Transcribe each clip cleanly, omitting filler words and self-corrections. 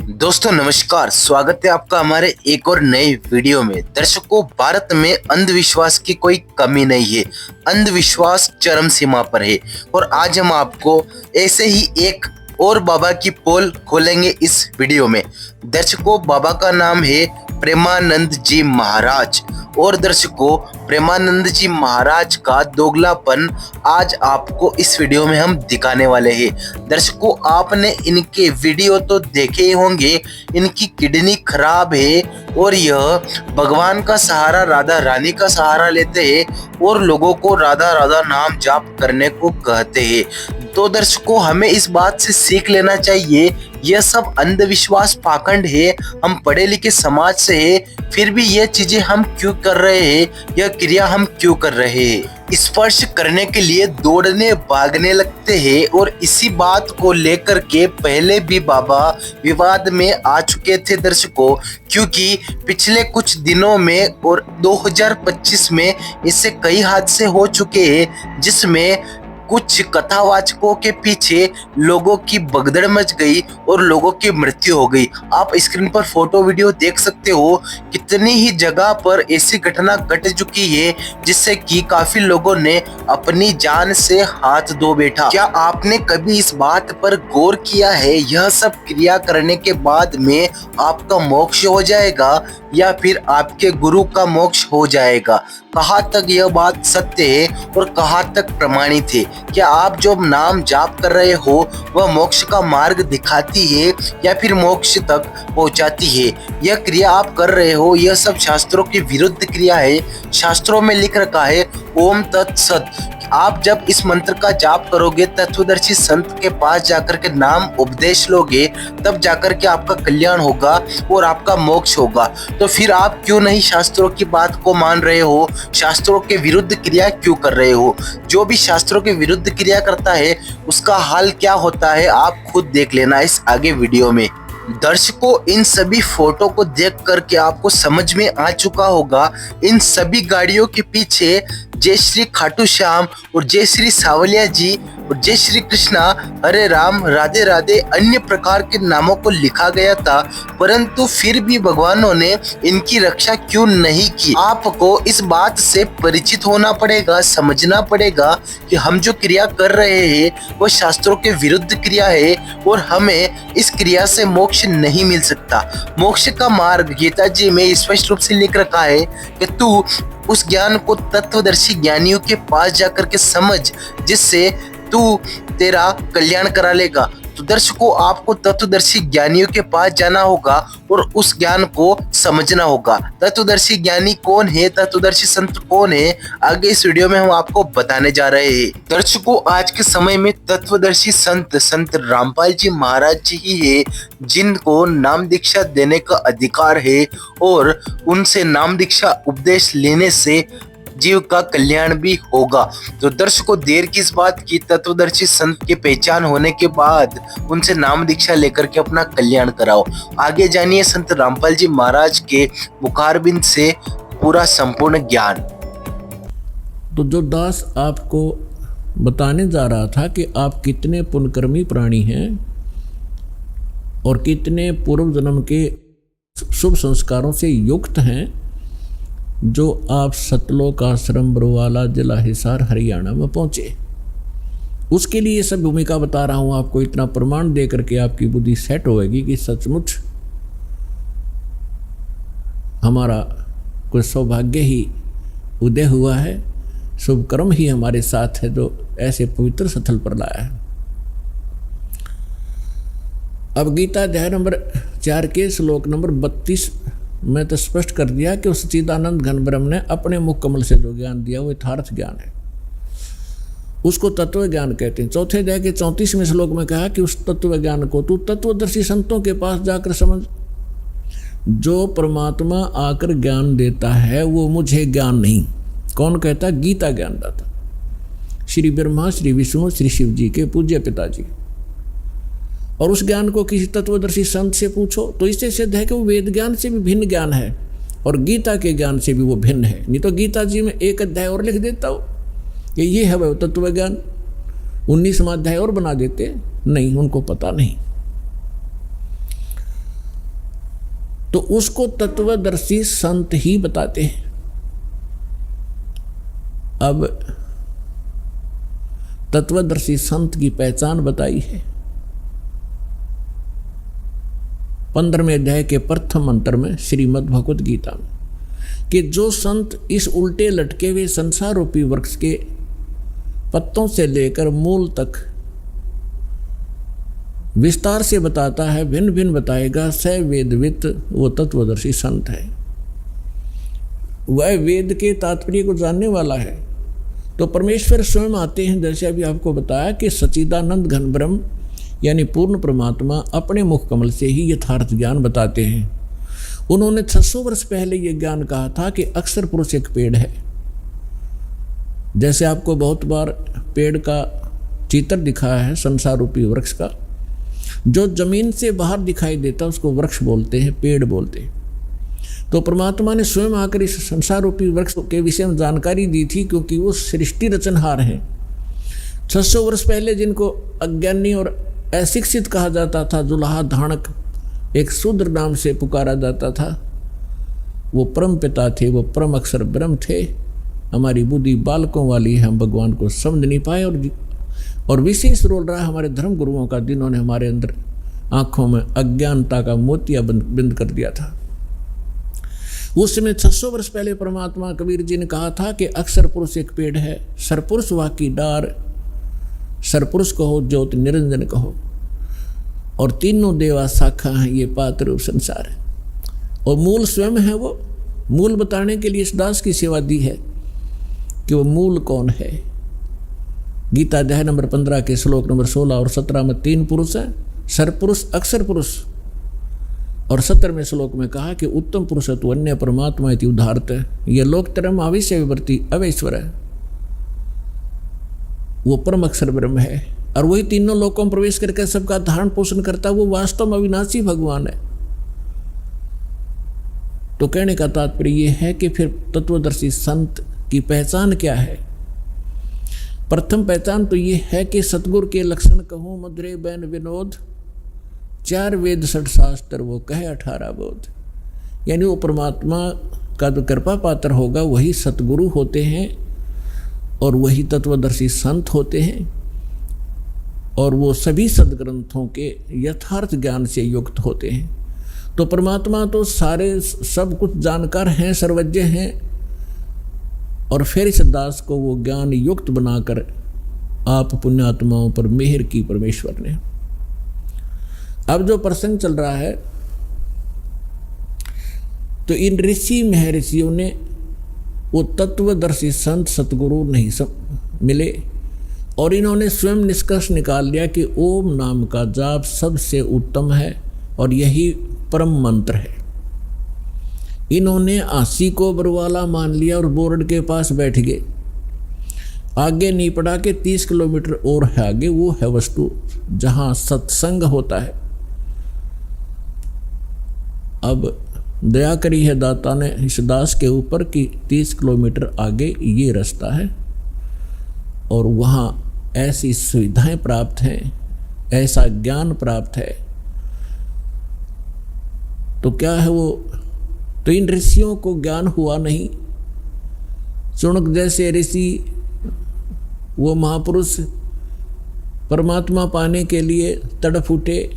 दोस्तों नमस्कार, स्वागत है आपका हमारे एक और नए वीडियो में। दर्शकों, भारत में अंधविश्वास की कोई कमी नहीं है। अंधविश्वास चरम सीमा पर है और आज हम आपको ऐसे ही एक और बाबा की पोल खोलेंगे इस वीडियो में। दर्शकों, बाबा का नाम है प्रेमानंद जी महाराज और दर्शकों, प्रेमानंद जी महाराज का दोगलापन आज आपको इस वीडियो में हम दिखाने वाले हैं। दर्शकों, आपने इनके वीडियो तो देखे ही होंगे। इनकी किडनी खराब है और यह भगवान का सहारा, राधा रानी का सहारा लेते हैं और लोगों को राधा राधा नाम जाप करने को कहते हैं। तो दर्शकों, हमें इस बात से सीख लेना चाहिए, यह सब अंधविश्वास पाखंड है। हम पढ़े लिखे समाज से है, फिर भी यह चीजें हम क्यों कर रहे हैं, यह क्रिया हम क्यों कर रहे हैं। स्पर्श करने के लिए दौड़ने भागने लगते हैं और इसी बात को लेकर के पहले भी बाबा विवाद में आ चुके थे दर्शकों, क्योंकि पिछले कुछ दिनों में और 2025 में इससे कई हादसे हो चुके हैं, जिसमें कुछ कथावाचकों के पीछे लोगों की भगदड़ मच गई और लोगों की मृत्यु हो गई। आप स्क्रीन पर फोटो वीडियो देख सकते हो, कितनी ही जगह पर ऐसी घटना घट चुकी है जिससे कि काफी लोगों ने अपनी जान से हाथ धो बैठा। क्या आपने कभी इस बात पर गौर किया है, यह सब क्रिया करने के बाद में आपका मोक्ष हो जाएगा या फिर आपके गुरु का मोक्ष हो जाएगा? कहाँ तक यह बात सत्य है और कहाँ तक प्रमाणित है? क्या आप जो नाम जाप कर रहे हो वह मोक्ष का मार्ग दिखाती है या फिर मोक्ष तक पहुंचाती है? यह क्रिया आप कर रहे हो, यह सब शास्त्रों की विरुद्ध क्रिया है। शास्त्रों में लिख रखा है ओम तत्सत। आप जब इस मंत्र का जाप करोगे, तत्वदर्शी संत के पास जाकर के नाम उपदेश लोगे, तब जाकर के आपका कल्याण होगा और आपका मोक्ष होगा। तो फिर आप क्यों नहीं शास्त्रों की बात को मान रहे हो, शास्त्रों के विरुद्ध क्रिया क्यों कर रहे हो? जो भी शास्त्रों के विरुद्ध क्रिया करता है उसका हाल क्या होता है, आप खुद देख लेना इस आगे वीडियो में। दर्शकों, इन सभी फोटो को देख करके आपको समझ में आ चुका होगा, इन सभी गाड़ियों के पीछे जय श्री खाटू श्याम और जय श्री सावलिया जी और जय श्री कृष्णा, हरे राम, राधे राधे अन्य प्रकार के नामों को लिखा गया था, परंतु फिर भी भगवानों ने इनकी रक्षा क्यों नहीं की? आपको इस बात से परिचित होना पड़ेगा, समझना पड़ेगा कि हम जो क्रिया कर रहे हैं वो शास्त्रों के विरुद्ध क्रिया है और हमें इस क्रिया से मोक्ष नहीं मिल सकता। मोक्ष का मार्ग गीता जी में स्पष्ट रूप से लिख रखा है कि तू उस ज्ञान को तत्वदर्शी ज्ञानियों के पास जाकर के समझ, जिससे तू तेरा कल्याण करा लेगा। तो दर्शकों, आपको तत्वदर्शी ज्ञानियों के पास जाना होगा और उस ज्ञान को समझना होगा। तत्वदर्शी ज्ञानी कौन है, तत्वदर्शी संत कौन है, आगे इस वीडियो में हम आपको बताने जा रहे हैं। दर्शकों, आज के समय में तत्वदर्शी संत रामपाल जी महाराज जी ही है जिनको नाम दीक्षा देने का अधिकार है और उनसे नाम दीक्षा उपदेश लेने से जीव का कल्याण भी होगा। तो दर्शकों, देर किस बात की, तत्वदर्शी संत की पहचान होने के बाद उनसे नाम दीक्षा लेकर के अपना कल्याण कराओ। आगे जानिए संत रामपाल जी महाराज के मुखारबिंद से पूरा संपूर्ण ज्ञान। तो जो दास आपको बताने जा रहा था कि आप कितने पुण्यकर्मी प्राणी हैं और कितने पूर्व जन्म के शुभ संस्कारों से युक्त हैं, जो आप सतलोक आश्रम बरवाला जिला हिसार हरियाणा में पहुंचे। उसके लिए सब भूमिका बता रहा हूं आपको, इतना प्रमाण दे करके आपकी बुद्धि सेट होएगी कि सचमुच हमारा कोई सौभाग्य ही उदय हुआ है, शुभ कर्म ही हमारे साथ है जो ऐसे पवित्र स्थल पर लाया है। अब गीता अध्याय नंबर 4 के श्लोक नंबर 32 में तो स्पष्ट कर दिया कि उस चिदानंद घन ब्रह्म ने अपने मुख कमल से जो ज्ञान दिया वो यथार्थ ज्ञान है, उसको तत्व ज्ञान कहते हैं। चौथे अध्याय के 34वें श्लोक में कहा कि उस तत्व ज्ञान को तू तत्वदर्शी संतों के पास जाकर समझ। जो परमात्मा आकर ज्ञान देता है वो मुझे ज्ञान नहीं, कौन कहता? गीता ज्ञानदाता श्री ब्रह्मा, श्री विष्णु, श्री शिव जी के पूज्य पिताजी। और उस ज्ञान को किसी तत्वदर्शी संत से पूछो तो इससे सिद्ध है कि वो वेद ज्ञान से भी भिन्न ज्ञान है और गीता के ज्ञान से भी वो भिन्न है। नहीं तो गीता जी में एक अध्याय और लिख देता हो कि ये है वह तत्व ज्ञान, 19वां अध्याय और बना देते, नहीं, उनको पता नहीं। तो उसको तत्वदर्शी संत ही बताते हैं। अब तत्वदर्शी संत की पहचान बताई है 15वें अध्याय के प्रथम मंत्र में श्रीमद् भगवत गीता में, कि जो संत इस उल्टे लटके हुए संसार रूपी वृक्ष के पत्तों से लेकर मूल तक विस्तार से बताता है, भिन्न भिन्न बताएगा, स वेदवित वो तत्वदर्शी संत है। वह वेद के तात्पर्य को जानने वाला है। तो परमेश्वर स्वयं आते हैं, जैसे अभी आपको बताया कि सच्चिदानंद घन ब्रह्म यानी पूर्ण परमात्मा अपने मुख कमल से ही यथार्थ ज्ञान बताते हैं। उन्होंने 600 वर्ष पहले ये ज्ञान कहा था कि अक्षर पुरुष एक पेड़ है। जैसे आपको बहुत बार पेड़ का चित्र दिखाया है, संसार रूपी वृक्ष का, जो जमीन से बाहर दिखाई देता उसको वृक्ष बोलते हैं, पेड़ बोलते हैं। तो परमात्मा ने स्वयं आकर इस संसार रूपी वृक्ष के विषय में जानकारी दी थी, क्योंकि वो सृष्टि रचनहार हैं। 600 वर्ष पहले जिनको अज्ञानी और अशिक्षित कहा जाता था, जुलाहा धाणक एक शूद्र नाम से पुकारा जाता था, वो परम पिता थे, वो परम अक्षर ब्रह्म थे। हमारी बुद्धि बालकों वाली है, हम भगवान को समझ नहीं पाए, और विशेष रोल रहा हमारे धर्म गुरुओं का, जिन्होंने हमारे अंदर आंखों में अज्ञानता का मोतिया बिंद कर दिया था। उस समय 600 वर्ष पहले परमात्मा कबीर जी ने कहा था कि अक्षर पुरुष एक पेड़ है, सरपुरुष वाकी डार, सरपुरुष कहो ज्योत निरंजन कहो, और तीनों देवा शाखा हैं, ये पात्र रूप संसार है। और मूल स्वयं है। वो मूल बताने के लिए इस दास की सेवा दी है कि वो मूल कौन है। गीता अध्याय नंबर 15 के श्लोक नंबर 16 और 17 में 3 पुरुष हैं, सरपुरुष, अक्षर पुरुष, और 17वें श्लोक में कहा कि उत्तम पुरुष तो अन्य परमात्मा इति उदाहरत है, ये लोकतरम आविश्य विवर्ती अवैश्वर है, वो परम अक्षर ब्रह्म है, और वही तीनों लोकों में प्रवेश करके सबका धारण पोषण करता है, वो वास्तव में अविनाशी भगवान है। तो कहने का तात्पर्य ये है कि फिर तत्वदर्शी संत की पहचान क्या है। प्रथम पहचान तो ये है कि सतगुरु के लक्षण कहूँ मधुरे बैन विनोद, 4 वेद 6 शास्त्र वो कहे 18 बोध। यानी वो परमात्मा का जो कृपा पात्र होगा वही सतगुरु होते हैं, और वही तत्वदर्शी संत होते हैं, और वो सभी सदग्रंथों के यथार्थ ज्ञान से युक्त होते हैं। तो परमात्मा तो सारे सब कुछ जानकार हैं, सर्वज्ञ हैं, और फिर इस दास को वो ज्ञान युक्त बनाकर आप पुण्यात्माओं पर मेहर की परमेश्वर ने। अब जो प्रसंग चल रहा है, तो इन ऋषि महर्षियों ने वो तत्वदर्शी संत सतगुरु नहीं मिले, और इन्होंने स्वयं निष्कर्ष निकाल लिया कि ओम नाम का जाप सबसे उत्तम है और यही परम मंत्र है। इन्होंने आसी को बरवाला मान लिया और बोर्ड के पास बैठ गए। आगे नहीं पड़ा कि 30 किलोमीटर और है आगे, वो है वस्तु जहाँ सत्संग होता है। अब दया करी है दाता ने इस दास के ऊपर कि 30 किलोमीटर आगे ये रास्ता है, और वहाँ ऐसी सुविधाएं प्राप्त हैं, ऐसा ज्ञान प्राप्त है। तो क्या है वो, तो इन ऋषियों को ज्ञान हुआ नहीं। चुनक जैसे ऋषि, वो महापुरुष परमात्मा पाने के लिए तड़फ उठे,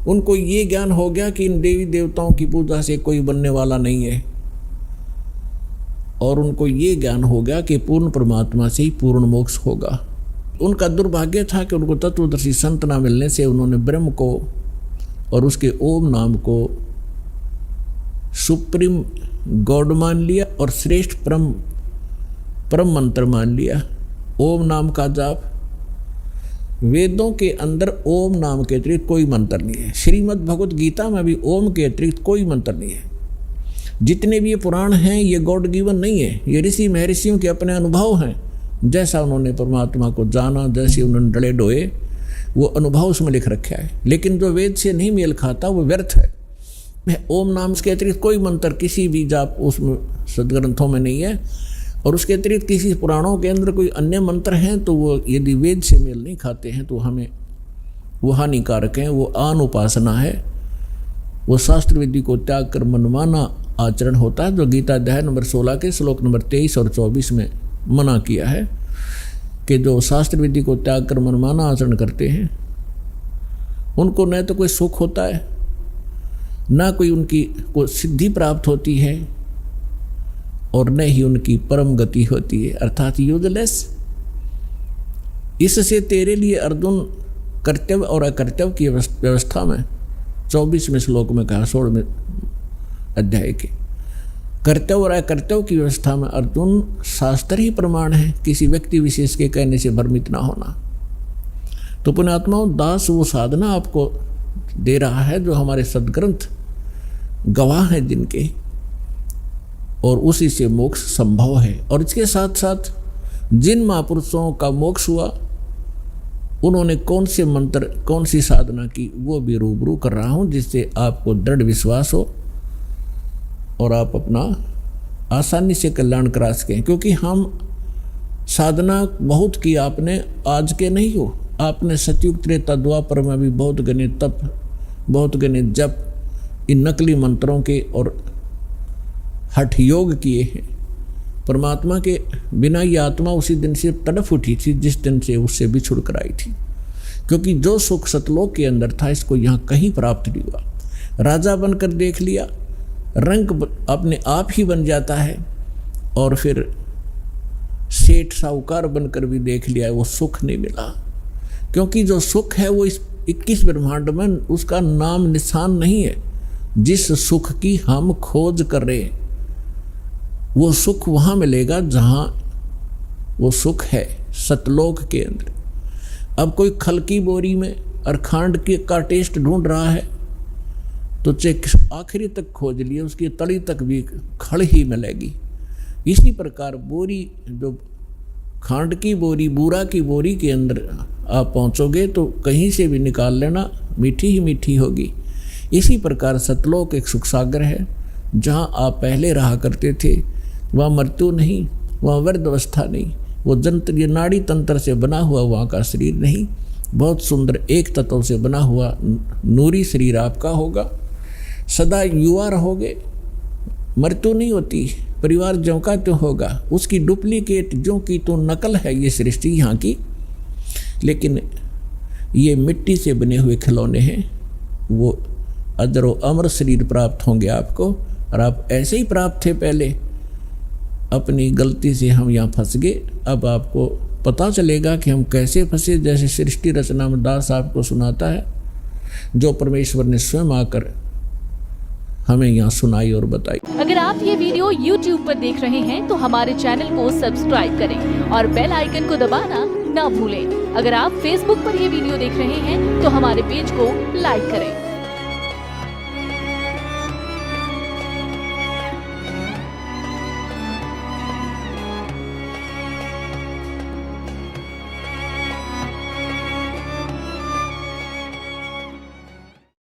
उनको ये ज्ञान हो गया कि इन देवी देवताओं की पूजा से कोई बनने वाला नहीं है, और उनको ये ज्ञान हो गया कि पूर्ण परमात्मा से ही पूर्ण मोक्ष होगा। उनका दुर्भाग्य था कि उनको तत्वदर्शी संत ना मिलने से उन्होंने ब्रह्म को और उसके ओम नाम को सुप्रीम गॉड मान लिया और श्रेष्ठ परम मंत्र मान लिया। ओम नाम का जाप, वेदों के अंदर ओम नाम के अतिरिक्त कोई मंत्र नहीं है। श्रीमद् भगवत गीता में भी ओम के अतिरिक्त कोई मंत्र नहीं है। जितने भी ये पुराण हैं ये गॉड गिवन नहीं है, ये ऋषि महर्षियों के अपने अनुभव हैं। जैसा उन्होंने परमात्मा को जाना, जैसे उन्होंने डले डोए, वो अनुभव उसमें लिख रखा है। लेकिन जो वेद से नहीं मेल खाता वो व्यर्थ है। ओम नाम के अतिरिक्त कोई मंत्र किसी भी जाप उसमें सदग्रंथों में नहीं है, और उसके अतिरिक्त किसी पुराणों के अंदर कोई अन्य मंत्र हैं तो वो यदि वेद से मेल नहीं खाते हैं तो हमें वो हानिकारक हैं, वो आन उपासना है। वो शास्त्र विधि को त्याग कर मनमाना आचरण होता है, जो गीता अध्याय नंबर 16 के श्लोक नंबर 23 और 24 में मना किया है कि जो शास्त्र विधि को त्याग कर मनमाना आचरण करते हैं उनको न तो कोई सुख होता है, ना कोई उनकी कोई सिद्धि प्राप्त होती है, और न ही उनकी परम गति होती है, अर्थात यूजलेस। इससे तेरे लिए अर्जुन कर्तव्य और अकर्तव्य की व्यवस्था में 24वें श्लोक में कहा, 16वें अध्याय के कर्तव्य और अकर्तव्य की व्यवस्था में अर्जुन शास्त्र ही प्रमाण है, किसी व्यक्ति विशेष के कहने से भ्रमित ना होना। तो पुण्यात्माओं, दास वो साधना आपको दे रहा है जो हमारे सदग्रंथ गवाह हैं जिनके, और उसी से मोक्ष संभव है। और इसके साथ साथ जिन महापुरुषों का मोक्ष हुआ उन्होंने कौन से मंत्र, कौन सी साधना की, वो भी रूबरू कर रहा हूँ, जिससे आपको दृढ़ विश्वास हो और आप अपना आसानी से कल्याण करा सकें। क्योंकि हम साधना बहुत की, आपने आज के नहीं हो, आपने सतयुग त्रेता द्वापर में भी बहुत गणे तप, बहुत गणे जप, इन नकली मंत्रों के और हठ योग किए हैं। परमात्मा के बिना ये आत्मा उसी दिन से तड़फ उठी थी जिस दिन से उससे बिछुड़ कर आई थी, क्योंकि जो सुख सतलोक के अंदर था इसको यहाँ कहीं प्राप्त नहीं हुआ। राजा बनकर देख लिया, रंग अपने आप ही बन जाता है, और फिर सेठ साहूकार बनकर भी देख लिया, वो सुख नहीं मिला। क्योंकि जो सुख है वो इस 21 ब्रह्मांड में उसका नाम निशान नहीं है। जिस सुख की हम खोज कर रहे हैं वो सुख वहाँ मिलेगा जहाँ वो सुख है, सतलोक के अंदर। अब कोई खल की बोरी में और खांड के का टेस्ट ढूंढ रहा है तो चेक आखिरी तक खोज लिए, उसकी तली तक भी खड़ ही मिलेगी। इसी प्रकार बोरी, जो खांड की बोरी, बूरा की बोरी के अंदर आप पहुँचोगे तो कहीं से भी निकाल लेना, मीठी ही मीठी होगी। इसी प्रकार सतलोक एक सुख सागर है, जहाँ आप पहले रहा करते थे। वहाँ मृत्यु नहीं, वहाँ वृद्ध अवस्था नहीं, वो जंत्र, ये नाड़ी तंत्र से बना हुआ वहाँ का शरीर नहीं, बहुत सुंदर एक तत्व से बना हुआ नूरी शरीर आपका होगा। सदा युवा रहोगे, मृत्यु नहीं होती, परिवार ज्यों का त्यों होगा, उसकी डुप्लीकेट ज्यों की तो नकल है ये सृष्टि यहाँ की। लेकिन ये मिट्टी से बने हुए खिलौने हैं, वो अजर व अमर शरीर प्राप्त होंगे आपको। और आप ऐसे ही प्राप्त थे पहले, अपनी गलती से हम यहाँ फंस गए। अब आपको पता चलेगा कि हम कैसे फंसे, जैसे सृष्टि रचना में दास आपको सुनाता है, जो परमेश्वर ने स्वयं आकर हमें यहाँ सुनाई और बताई। अगर आप ये वीडियो YouTube पर देख रहे हैं तो हमारे चैनल को सब्सक्राइब करें और बेल आइकन को दबाना ना भूलें। अगर आप Facebook पर ये वीडियो देख रहे हैं तो हमारे पेज को लाइक करें।